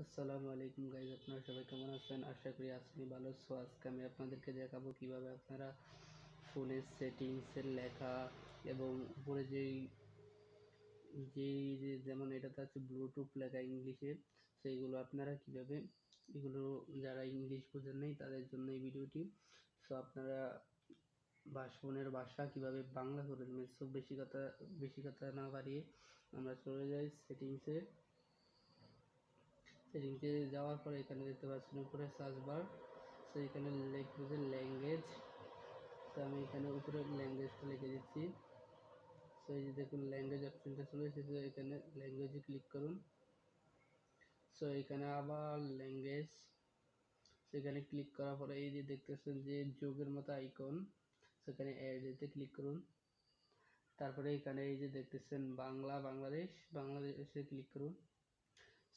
আসসালামু আলাইকুম গাইজ, আপনারা সবাই কেমন আছেন? আশা করি আপনি ভালো আছো। আজকে আমি আপনাদেরকে দেখাবো কিভাবে আপনারা ফোনের সেটিংসের লেখা এবং উপরে যেই যেমন এটাতে আছে ব্লুটুথ লেখা ইংলিশে, সেইগুলো আপনারা কিভাবে, এগুলো যারা ইংলিশ বোঝেন নাই তাদের জন্য এই ভিডিওটি। সো আপনারা ফোনের ভাষা কিভাবে বাংলা করে দেবেন। সো বেশি কথা না বাড়িয়ে আমরা চলে যাই সেটিংসে যাওয়ার পরে এখানে দেখতে পাচ্ছেন উপরে সার্চ বার। তো এখানে লিখবো যে ল্যাঙ্গুয়েজ। তো আমি এখানে উপরে ল্যাঙ্গুয়েজটা লিখে দিচ্ছি। তো এই যে দেখুন ল্যাঙ্গুয়েজ অপশনটা চলে এসেছে, এখানে ল্যাঙ্গুয়েজে ক্লিক করুন। সো এখানে আবার ল্যাঙ্গুয়েজ, সেখানে ক্লিক করার পরে এই যে দেখতেছেন যে যোগের মতো আইকন, সেখানে অ্যাড ক্লিক করুন। তারপরে এখানে এই যে দেখতেছেন বাংলাদেশে ক্লিক করুন।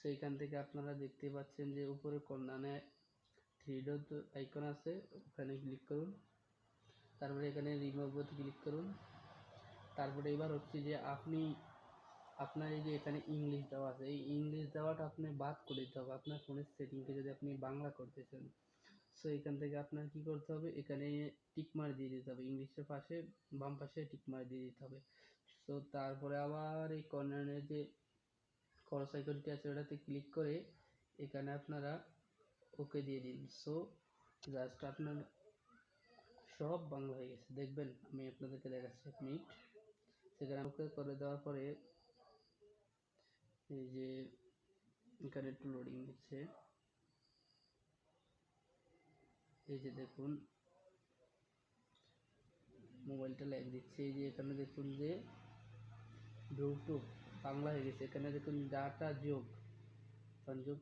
সেইখান থেকে আপনারা দেখতে পাচ্ছেন যে উপরে কর্নারে থ্রি ডট আইকন আছে, ওখানে ক্লিক করুন। তারপরে এখানে রিমুভে ক্লিক করুন। তারপরে এবার হচ্ছে যে আপনার এই যে এখানে ইংলিশ দেওয়া আছে, এই ইংলিশ দেওয়াটা আপনি বাদ করে দিতে হবে আপনার ফোনের সেটিংকে, যদি আপনি বাংলা করতে চান। সো এখান থেকে আপনার কি করতে হবে, এখানে টিকমার দিয়ে দিতে হবে, ইংলিশের পাশে বাম পাশে টিকমার দিয়ে দিতে হবে। সো তারপরে আবার এই কর্নারে যে ক্রস আইকনটি আছে ওটাতে ক্লিক করে এখানে আপনারা ওকে দিয়ে দিন। সো জাস্ট আপনার সব বাংলা হয়ে গেছে, দেখবেন। আমি আপনাদেরকে দেখাচ্ছি, 1 মিনিট। সেখানে ওকে করে দেওয়ার পরে এই যে এখানে একটু লোডিং দিচ্ছে, এই যে দেখুন মোবাইলটা ল্যাগ দিচ্ছে। এই যে এখানে দেখুন যে ব্লুটুথ বাংলা হয়ে গেছে, এখানে দেখুন ডাটা যোগ সংযোগ